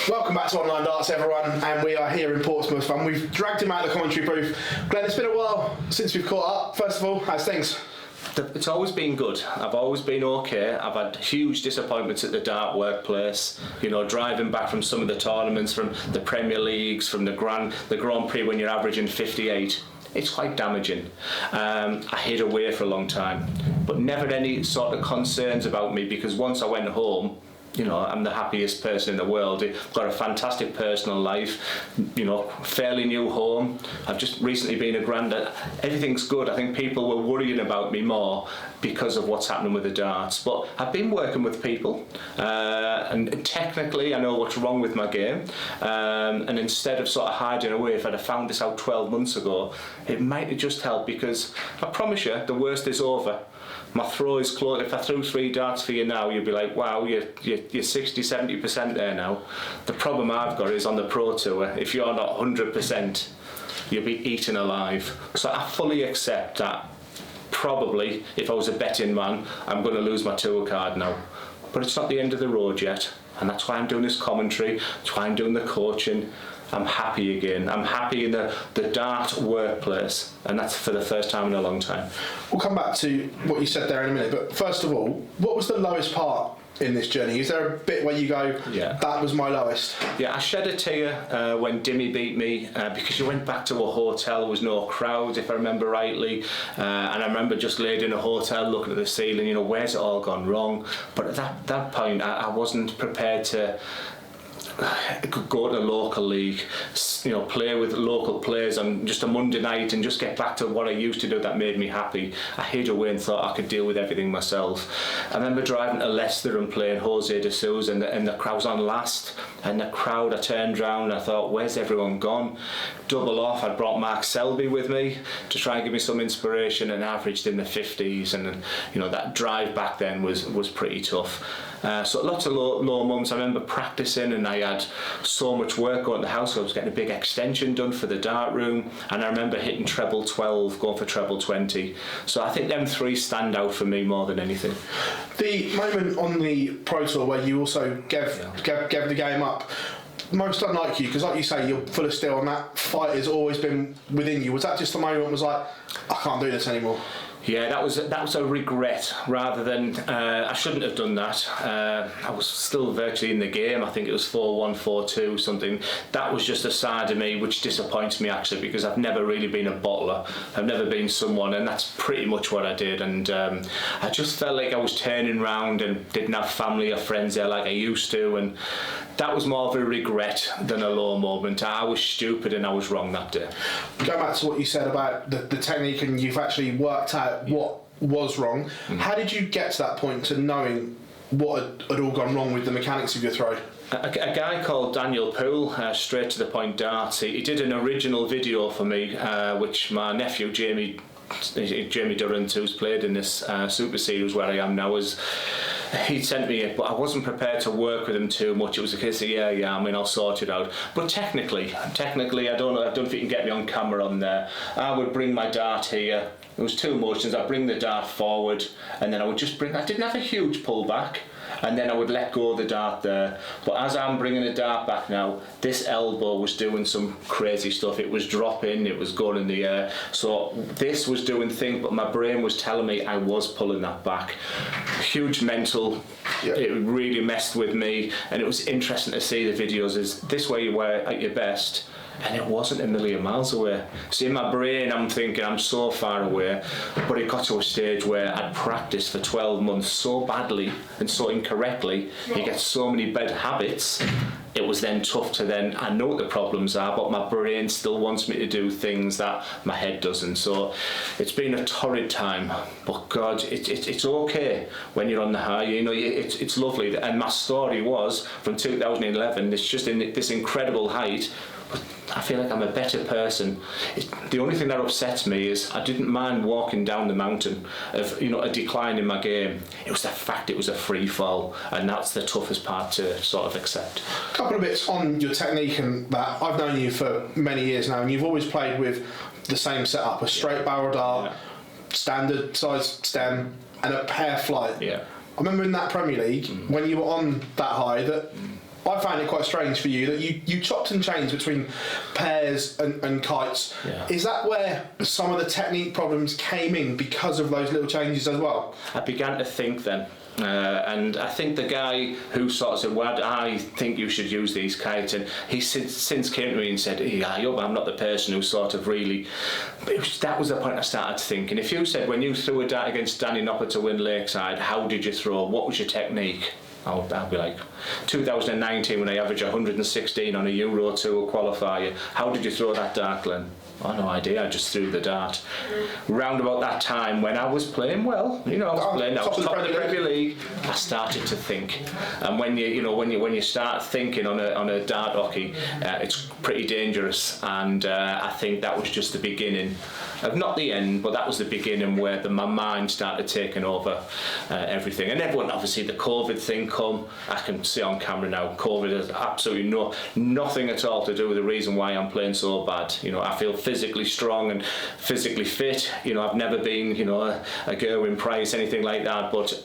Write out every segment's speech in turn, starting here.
Welcome back to Online Darts, everyone, and we are here in Portsmouth, and we've dragged him out of the commentary booth. Glenn, it's been a while since we've caught up. First of all, how's things? It's always been good. I've always been okay. I've had huge disappointments at the dart workplace. You know, driving back from some of the tournaments, from the Premier Leagues, from the Grand Prix when you're averaging 58. It's quite damaging. I hid away for a long time, but never any sort of concerns about me, because once I went home, you know, I'm the happiest person in the world. I've got a fantastic personal life, you know, fairly new home. I've just recently been a granddad. Everything's good. I think people were worrying about me more because of what's happening with the darts. But I've been working with people, and technically I know what's wrong with my game. And instead of sort of hiding away, if I'd have found this out 12 months ago, it might have just helped, because I promise you, the worst is over. My throw is close. If I threw 3 darts for you now, you'd be like, wow, you're 60-70% there now. The problem I've got is on the Pro Tour, if you're not 100%, you'll be eaten alive. So I fully accept that probably, if I was a betting man, I'm going to lose my tour card now. But it's not the end of the road yet, and that's why I'm doing this commentary, that's why I'm doing the coaching. I'm happy again. I'm happy in the dart workplace, and that's for the first time in a long time. We'll come back to what you said there in a minute, but first of all, what was the lowest part in this journey? Is there a bit where you go, yeah, that was my lowest? Yeah, I shed a tear when Dimmy beat me, because you went back to a hotel, there was no crowds, if I remember rightly, and I remember just laid in a hotel looking at the ceiling, you know, where's it all gone wrong? But at that point, I wasn't prepared to go to the local league, you know, play with local players on just a Monday night and just get back to what I used to do that made me happy. I hid away and thought I could deal with everything myself. I remember driving to Leicester and playing Jose de Sousa, and the crowd was on last, and the crowd, I turned around and I thought, where's everyone gone? Double off, I brought Mark Selby with me to try and give me some inspiration, and averaged in the 50s, and you know, that drive back then was pretty tough. So lots of low moments. I remember practicing, and I had so much work going to the house. I was getting a big extension done for the dart room, and I remember hitting treble 12, going for treble 20. So I think them 3 stand out for me more than anything. The moment on the Pro Tour where you also gave the game up, most unlike you, because like you say, you're full of steel, and that fight has always been within you. Was that just a moment that was like, I can't do this anymore? Yeah, that was a regret rather than I shouldn't have done that. I was still virtually in the game. I think it was 4-1, 4-2, something. That was just a side of me which disappoints me, actually, because I've never really been a bottler. I've never been someone, and that's pretty much what I did. And I just felt like I was turning round and didn't have family or friends there like I used to, and that was more of a regret than a low moment. I was stupid and I was wrong that day. Going back to what you said about the technique, and you've actually worked out what was wrong. How did you get to that point to knowing what had all gone wrong with the mechanics of your throw? A guy called Daniel Poole, straight to the point darts, he did an original video for me, which my nephew Jamie Durrant, who's played in this Super Series where I am now, he'd sent me it, but I wasn't prepared to work with him too much. It was a case of yeah, I mean, I'll sort it out. But technically, I don't know if you can get me on camera on there. I would bring my dart here. There was 2 motions. I'd bring the dart forward, and then I didn't have a huge pullback, and then I would let go of the dart there. But as I'm bringing the dart back now, this elbow was doing some crazy stuff. It was dropping, it was going in the air. So this was doing things, but my brain was telling me I was pulling that back. Huge mental. Yeah. It really messed with me, and it was interesting to see the videos. Is this where you were at your best? And it wasn't a million miles away. See, in my brain, I'm thinking I'm so far away, but it got to a stage where I'd practiced for 12 months so badly and so incorrectly. You get so many bad habits. It was then tough to I know what the problems are, but my brain still wants me to do things that my head doesn't. So it's been a torrid time, but God, it's okay when you're on the high, you know, it's lovely. And my story was from 2011, it's just in this incredible height, but I feel like I'm a better person. The only thing that upsets me is I didn't mind walking down the mountain of, you know, a decline in my game. It was the fact it was a free fall, and that's the toughest part to sort of accept. A couple of bits on your technique and that. I've known you for many years now, and you've always played with the same setup: a straight barrel dart, standard size stem, and a pair flight. Yeah. I remember in that Premier League when you were on that high that I found it quite strange for you that you chopped and changed between pairs and kites. Yeah. Is that where some of the technique problems came in because of those little changes as well? I began to think then. And I think the guy who sort of said, well, I think you should use these kites, and he since came to me and said, yeah, I'm not the person who sort of really... that was the point I started thinking. If you said, when you threw a dart against Danny Nopper to win Lakeside, how did you throw? What was your technique? I'll be like, 2019 when I averaged 116 on a Euro Tour qualifier, how did you throw that dart, Glenn? Oh, no idea, I just threw the dart. Round about that time when I was playing well, I was playing top of the Premier League, I started to think. And when you start thinking on a dart hockey, it's pretty dangerous. And I think that was just the beginning of, not the end, but that was the beginning where my mind started taking over everything. And everyone, obviously, the COVID thing come. I can see on camera now, COVID has absolutely nothing at all to do with the reason why I'm playing so bad. I feel physically strong and physically fit. I've never been, a Gerwin Price, anything like that. But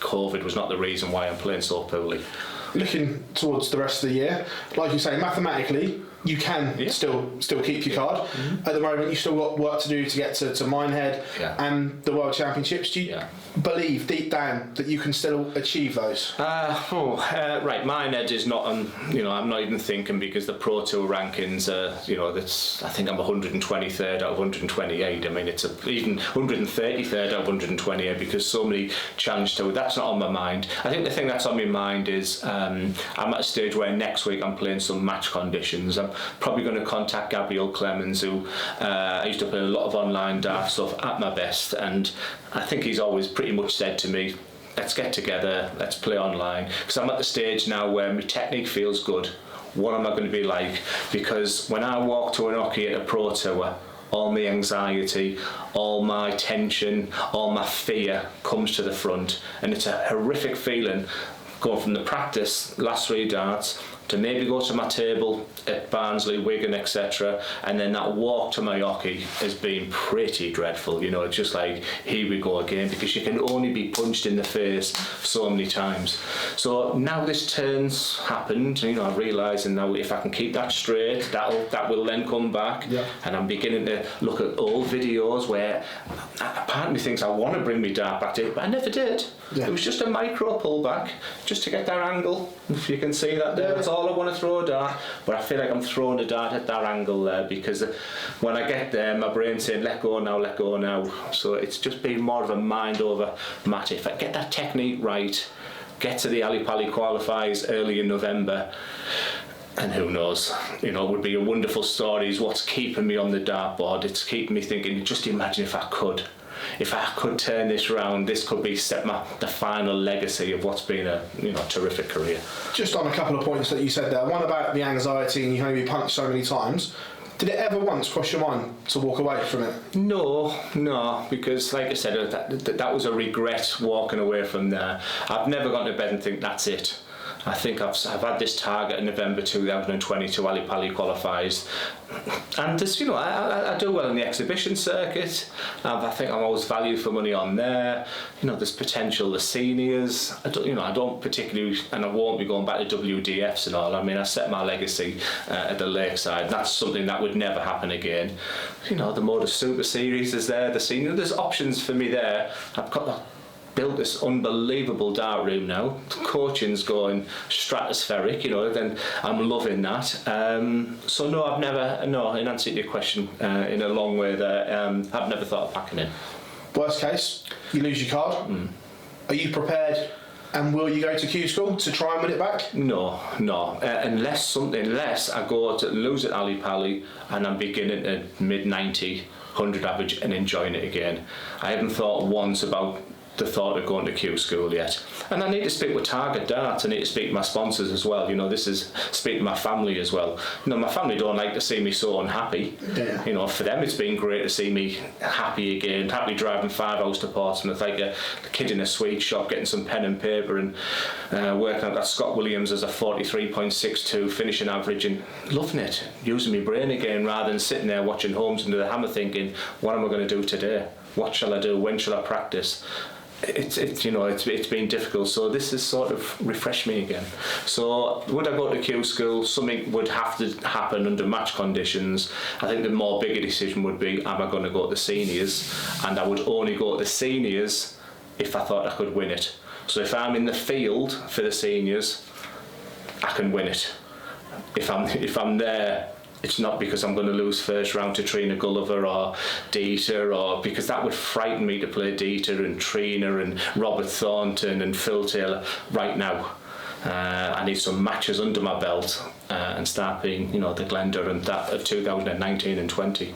COVID was not the reason why I'm playing so poorly. Looking towards the rest of the year, like you say, mathematically, you can still keep your card. Mm-hmm. At the moment, you've still got work to do to get to Minehead and the World Championships. Do you believe deep down that you can still achieve those? Right, Minehead is not on. I'm not even thinking, because the Pro Tour rankings are. That's, I think I'm 123rd out of 128. I mean, it's even 133rd out of 128 because so many challenge tours. That's not on my mind. I think the thing that's on my mind is I'm at a stage where next week I'm playing some match conditions. I'm probably going to contact Gabriel Clemens, who I used to play a lot of online dart stuff at my best, and I think he's always pretty much said to me, let's get together, let's play online, because I'm at the stage now where my technique feels good. What am I going to be like? Because when I walk to an hockey at a Pro Tour, all my anxiety, all my tension, all my fear comes to the front, and it's a horrific feeling going from the practice last 3 darts to maybe go to my table at Barnsley, Wigan, etc., and then that walk to my hockey has been pretty dreadful. It's just like, here we go again, because you can only be punched in the face so many times. So now this turn's happened, I'm realising now if I can keep that straight, that will then come back, and I'm beginning to look at old videos where part of me thinks I want to bring me dart back to it, but I never did. It was just a micro pullback, just to get that angle, if you can see that there. That's all I want to throw a dart, but I feel like I'm throwing a dart at that angle there, because when I get there, my brain's saying, let go now. So it's just been more of a mind over matter. If I get that technique right, get to the Ali Pali qualifiers early in November, and who knows, it would be a wonderful story. Is what's keeping me on the dartboard. It's keeping me thinking, just imagine if I could turn this round, this could be the final legacy of what's been a terrific career. Just on a couple of points that you said there, one about the anxiety and you can only be punched so many times. Did it ever once cross your mind to walk away from it? No, because like I said, that was a regret walking away from there. I've never gone to bed and think that's it. I think I've had this target in November 2022 Ali Pali qualifiers, and this, I do well in the exhibition circuit. I think I'm always value for money on there. There's potential. The seniors, I don't particularly, and I won't be going back to WDFs and all. I mean, I set my legacy at the Lakeside. And that's something that would never happen again. The Motor Super Series is there. The senior, there's options for me there. I've got built this unbelievable dart room now. The coaching's going stratospheric, then I'm loving that. So no, I've never, in answer to your question in a long way there, I've never thought of packing in. Worst case, you lose your card. Are you prepared, and will you go to Q School to try and win it back? No. Unless I go to lose at Ali Pali and I'm beginning at mid-90, 100 average and enjoying it again. I haven't thought once about the thought of going to Q School yet. And I need to speak with Target Darts. I need to speak to my sponsors as well. This is speak to my family as well. My family don't like to see me so unhappy. For them it's been great to see me happy again, happy driving 5 hours to Portsmouth like a kid in a sweet shop, getting some pen and paper and working out that Scott Williams as a 43.62 finishing average and loving it, using my brain again rather than sitting there watching Holmes Under the Hammer thinking, what am I going to do today? What shall I do? When shall I practice? it's been difficult, so this has sort of refreshed me again. So would I go to Q school? Something would have to happen under match conditions. I think the more bigger decision would be, am I going to go to the seniors? And I would only go to the seniors if I thought I could win it. So if I'm in the field for the seniors, I can win it. If I'm there, it's not because I'm going to lose first round to Trina Gulliver or Dieter, or because that would frighten me to play Dieter and Trina and Robert Thornton and Phil Taylor right now. I need some matches under my belt and start being, the Glen Durrant of 2019 and 20.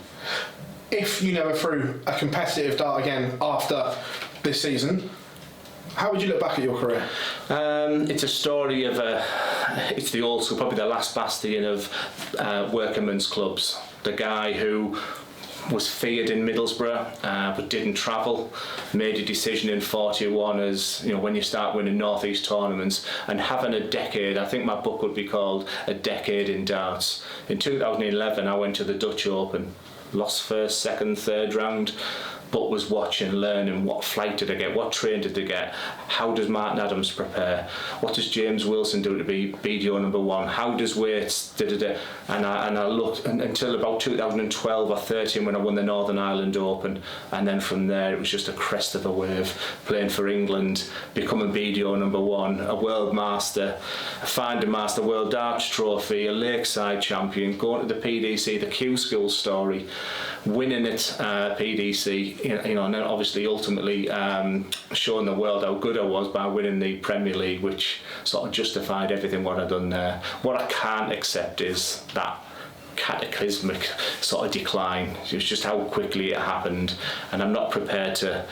If you never threw a competitive dart again after this season, how would you look back at your career? It's a story of it's the old school, probably the last bastion of workingmen's clubs. The guy who was feared in Middlesbrough but didn't travel, made a decision in 41 as, when you start winning North East tournaments and having a decade. I think my book would be called A Decade in Darts. In 2011 I went to the Dutch Open, lost first, second, third round, but was watching, learning what flight did I get, what train did they get, how does Martin Adams prepare, what does James Wilson do to be BDO number one, how does Waits, and I looked until about 2012 or 13 when I won the Northern Ireland Open, and then from there it was just a crest of a wave, playing for England, becoming BDO number one, a World Master, a Finder Master, World Darts Trophy, a Lakeside champion, going to the PDC, the Q School story, winning at PDC, and then obviously ultimately showing the world how good I was by winning the Premier League, which sort of justified everything what I'd done there. What I can't accept is that cataclysmic sort of decline. It was just how quickly it happened, and I'm not prepared to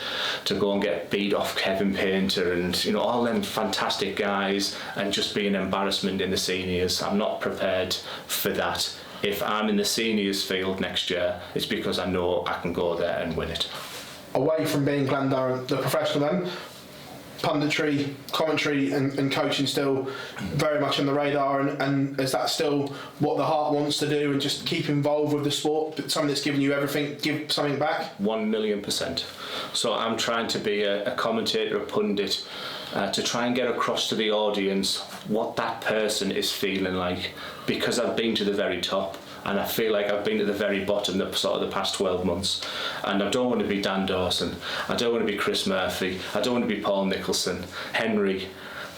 go and get beat off Kevin Painter and all them fantastic guys and just be an embarrassment in the seniors. I'm not prepared for that. If I'm in the seniors field next year, it's because I know I can go there and win it. Away from being Glen Durrant, the professional then, punditry, commentary and coaching still very much on the radar, and is that still what the heart wants to do and just keep involved with the sport, but something that's given you everything, give something back? 1,000,000%. So I'm trying to be a commentator, a pundit, to try and get across to the audience what that person is feeling like, because I've been to the very top and I feel like I've been to the very bottom the past 12 months, and I don't want to be Dan Dawson, I don't want to be Chris Murphy, I don't want to be Paul Nicholson, Henry,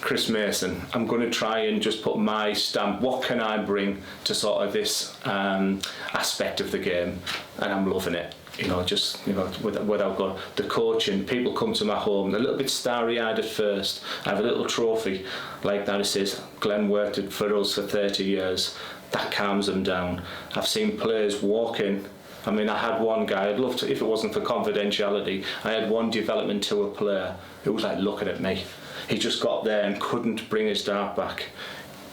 Chris Mason. I'm going to try and just put my stamp, what can I bring to sort of this aspect of the game, and I'm loving it. Without going, the coaching, people come to my home, they're a little bit starry-eyed at first. I have a little trophy like that. It says, Glenn worked for us for 30 years. That calms them down. I've seen players walk in. I mean, I had one guy, I'd love to, if it wasn't for confidentiality, I had one development tour player who was like looking at me. He just got there and couldn't bring his dart back.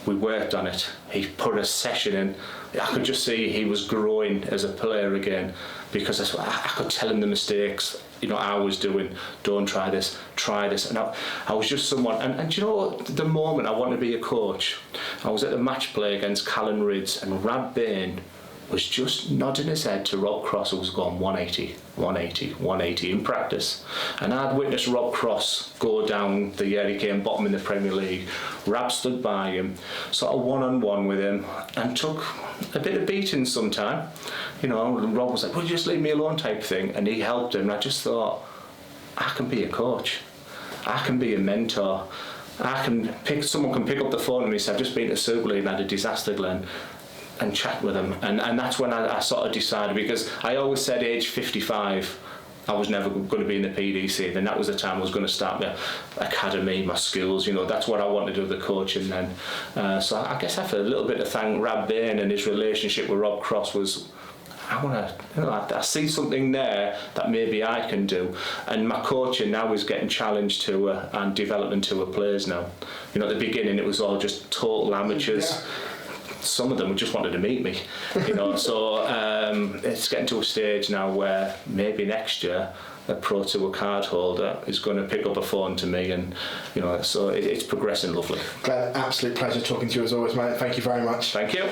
We worked on it. He put a session in. I could just see he was growing as a player again, because I could tell him the mistakes I was doing. Don't try this, try this. And I was just someone, and the moment I wanted to be a coach, I was at the match play against Callan Ridds, and Rab Bain was just nodding his head to Rob Cross, who was going 180, 180, 180 in practice. And I'd witnessed Rob Cross go down the year he came bottom in the Premier League. Rab stood by him, sort of one-on-one with him, and took a bit of beating sometime. And Rob was like, "Well, just leave me alone," type thing, and he helped him. And I just thought, I can be a coach, I can be a mentor, someone can pick up the phone and say, "I've just been to Super League and had a disaster, Glenn," and chat with them. And that's when I sort of decided, because I always said age 55 I was never going to be in the PDC. Then that was the time I was going to start my academy, my schools. That's what I wanted to do, the coaching then. So I guess I feel a little bit to thank Rab Bain, and his relationship with Rob Cross was, I see something there that maybe I can do. And my coaching now is getting challenged to and developing to players now. At the beginning it was all just total amateurs. Yeah. Some of them just wanted to meet me, so it's getting to a stage now where maybe next year a Pro Tour card holder is going to pick up a phone to me, and so it's progressing lovely. Glenn, absolute pleasure talking to you as always, mate. Thank you very much. Thank you.